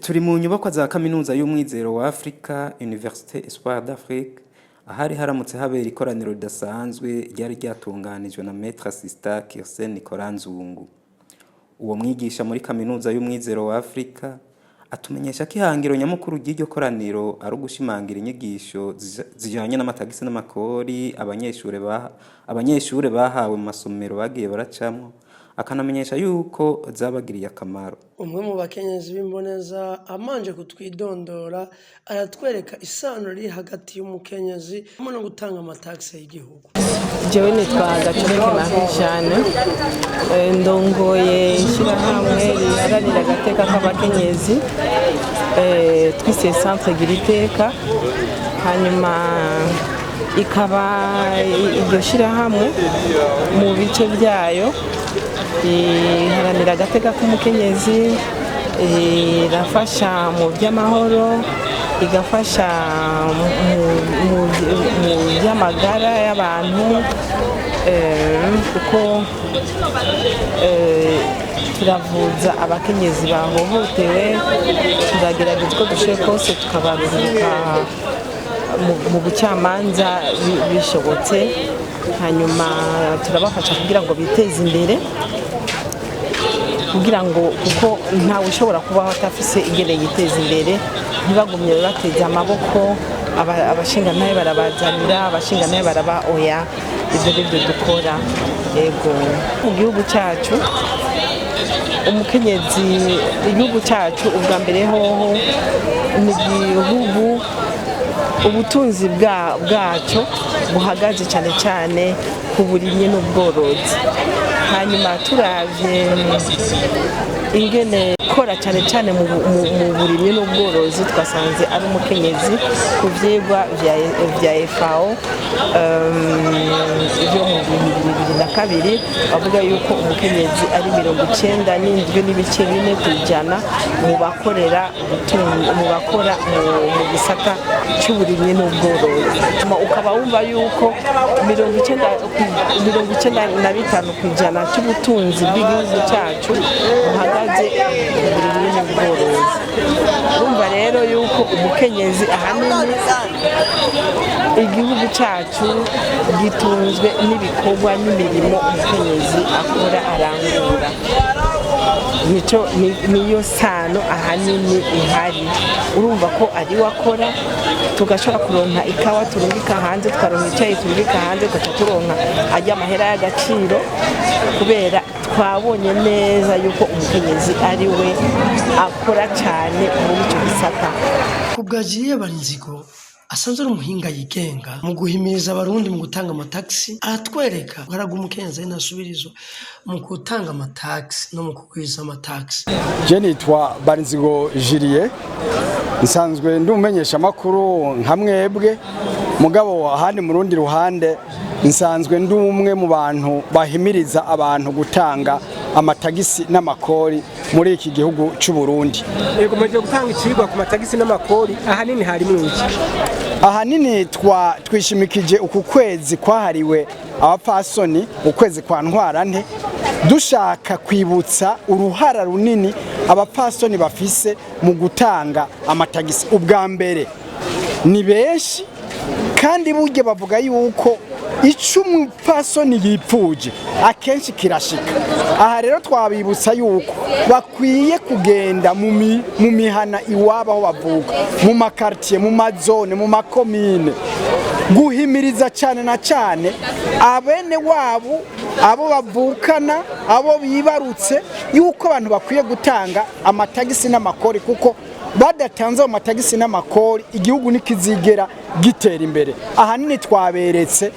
Turi mu nyubakwa za kaminuza y'umwizero wa Afrika Université Espoir d'Afrique ahari haramutse habera ikoraniro ridasanzwe ryari ryatunganijwe na Maître Assistant Kirsten Nicolas Nzungu. Uwo mwigisha muri kaminuza y'umwizero wa Afrika atumenyesha ko ihangiro nyamukuru ry'iryo koraniro ari ugushimangira inyigisho zijanye n'amatagisi n'amakori abanyeshure bahawe mu masomero bagiye baracamwo, akanamenyesha yuko zabagiriye akamaro. Umwe mu bakenyezi b'imboneza amanje kutwidondora aratwereka isano riri hagati y'umukenyezi hamwe no gutanga amataxe y'igihugu. Jewe nitwa Gatoreke Marie-Jeanne, ndongoye ishyirahamwe riharanira agateka k'abakenyezi twise Centre Giriteka, hanyuma ikaba iryo shyirahamwe mu bice byayo iharanira agateka k'umukenyezi, irafasha mu by'amahoro, igafasha mu by'amagara y'abantu, kuko turavuza abakenyezi bahohotewe, turagerageza uko dushoboye kose tukabaruhuka mu bucamanza bishobotse, hanyuma turabafasha kugira ngo biteze imbere, kugira ngo kuko ntawe ushobora kubaho atafise ingene yiteza imbere, ntibagumye bateze amaboko, abashingantahe barabazanira, abashingantahe baraba oya, ivyo nivyo dukora. Yego, mu gihugu cyacu umukenyezi, igihugu cyacu ubwa mbere hoho ni igihugu ubutunzi bwacu buhagaze cyane cyane ku burimyi n'ubworozi. Hanyuma turavye ingene kora cyane cyane mu burimyi n'ubworozi, twasanze ari umukenyezi ku vyigwa vya FAO byo mu 2022 bavuga yuko umukenyezi ari 97.4% mu bakora mu gisata cy'uburimyi n'ubworozi. Ukaba wumva yuko 95% cy'ubutunzi bw'igihugu cyacu buhagaze mu burimyi n'ubworozi. Urumva rero yuko umukenyezi ahanini igihugu cyacu gitunzwe n'ibikorwa n'imirimo umukenyezi akora arangura. Niyo sano ahanini ihari. Urumva ko ari wakora, tugashobora kuronka ikawa turungika hanze, tukaronka icyayi turungika hanze, tugaca turonka ajya amahera y'agaciro, kubera twabonye neza yuko umukenyezi ari we akora cyane muri icyo gisata. Kubwagiye Barinzigo asanzwe ari umuhinga yigenga mu guhimiriza abarundi mu gutanga amataxi, aratwereka haraga umukenyezi nasubirizo mu gutanga amataxi no mu kugwiza amataxi. Je nitwa Barinzigo Julie, nsanzwe ndumenyesha makuru nka mwebwe, mugabo ahandi mu rundi ruhande nsanzwe ndumwe mu bantu bahimiriza abantu gutanga amatagisi n'amakori muri iki gihugu cy'u Burundi. Yego, maze gutanga ikigwa ku matagisi n'amakori ahanini harimo iki? Ahanini twishimikije uku kwezi kwahariwe abapfasoni, ukwezi kwa ntwarante, dushaka kwibutsa uruhara runini abapfasoni bafise mu gutanga amatagisi. Ubwa mbere ni benshi, kandi burya bavuga yuko icyo umupfasoni yipfuje akenshi kirashika. Aha rero twabibutsa yuko bakwiye kugenda mu mihana iwabo aho bavuka, mu makartier, mu mazone, mu makomine, guhimiriza cyane na cyane abene wabo, abo bavukana, abo bibarutse, yuko abantu bakwiye gutanga amatagisi n'amakori, kuko badatanze amatagisi n'amakori igihugu nikizigera gitera imbere. Ahanini twaberetse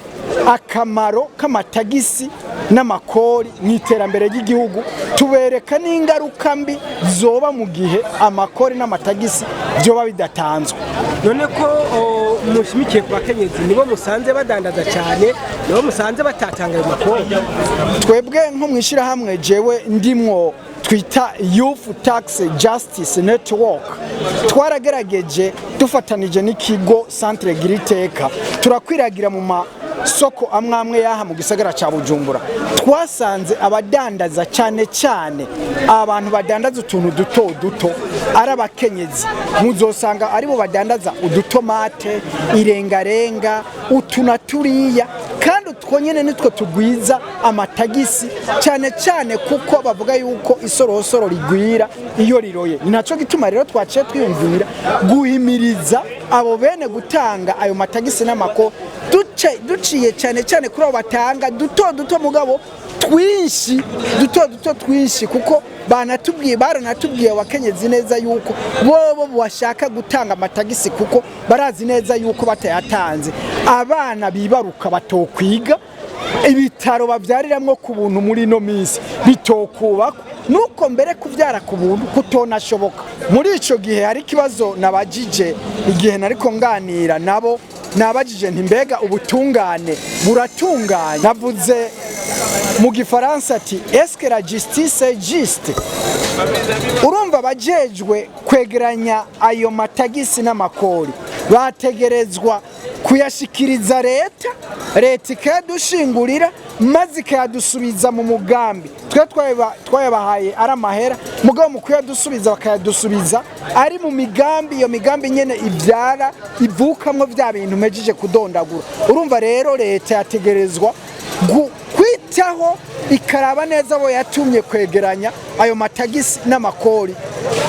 akamaro k'amatagisi n'amakori mu iterambere ry'igihugu, tubereka n'ingaruka mbi zoba mu gihe amakori n'amatagisi byoba bidatanzwe. None ko mushimikiye ku bakenyezi, nibo musanze badandaza cyane, nibo musanze batatanga ayo makori? Twebwe nko mwishirahamwe jewe ndimwo twita Youth Tax Justice Network, twarageregeje dufatanije n'ikigo Centre Giriteka, turakwiragira masoko amwe yaha mu gisagara ca Bujumbura twasanze abadandaza cyane cyane abantu badandaza utuntu duto ari abakenyezi, muzosanga aribo badandaza udutomate, irengarenga, utunaturiya, kandi utwo nyene nitwo tugwiza amatagisi cyane cyane kuko bavuga yuko isorosoro rigwira iyo riroye. Ni naco gituma rero twaciye twiyumvira guhimiriza abo bene gutanga ayo matagisi n'amako duciye cyane cyane kuri abo batanga duto mugabo twinshi twinshi, kuko baranatubwiye abakenyezi neza yuko bobo bashaka gutanga amatagisi kuko barazi neza yuko batayatanze abana bibaruka batokwiga, ibitaro bavyariramwo ku buntu muri no minsi bitokubakwa, nuko mbere kuvyara ku buntu kutonashoboka. Muri ico gihe hari kibazo nabajije igihe nariko nganira nabo, nabajije nti mbega ubutungane buratunganye? Navuze mu gifaransa ati est-ce que la justice est juste? Urumva bajejwe kwegeranya ayo matagisi n'amakori bategerezwa kuyashikiriza leta ikayadushingurira maze ikayadusubiza mu mugambi twayabahaye ari amahera, mugabo mu kuyadusubiza bakayadusubiza ari mu migambi, iyo migambi nyene ivyara ivukamwo vya bintu mejije kudondagura. Urumva rero leta yategerezwa kwitaho ikaraba neza abo yatumye kwegeranya ayo matagisi n'amakori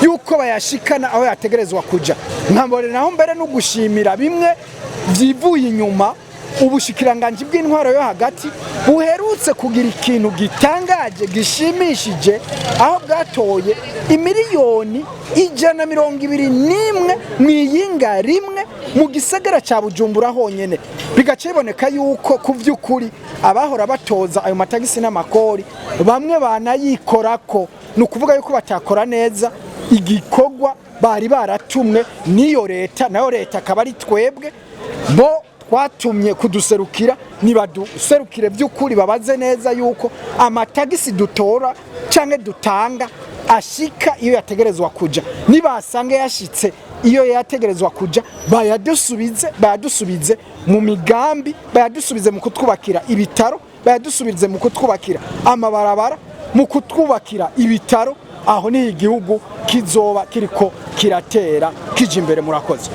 yuko bayashikana aho yategerezwa kuja. Nkambore naho mbere no gushimira bimwe vyivuye inyuma ubushikiranganji bw'intwaro yo hagati buherutse kugira ikintu gitangaje gishimishije, aho bwatoye imiliyoni 121 mwiyinga rimwe mu gisagara ca Bujumbura honyene. Bigace biboneka yuko ku vy'ukuri abahora batoza ayo matagisi n'amakori bamwe banayikorako, ni ukuvuga yuko batakora neza igikorwa bari baratumwe n'iyo leta, nayo leta akaba ari twebwe bo twatumye kuduserukira. Nibaduserukire by'ukuri babaze neza yuko amatagisi dutora canke dutanga ashika iyo yategerezwa kuja, nibasanga yashitse iyo yategerezwa kuja bayadusubize mu migambi, bayadusubize mu kutwubakira ibitaro, bayadusubize mu kutwubakira amabarabara, mu kutwubakira ibitaro. Aho ni igihugu kizoba kiriko kiratera kije imbere. Murakoze.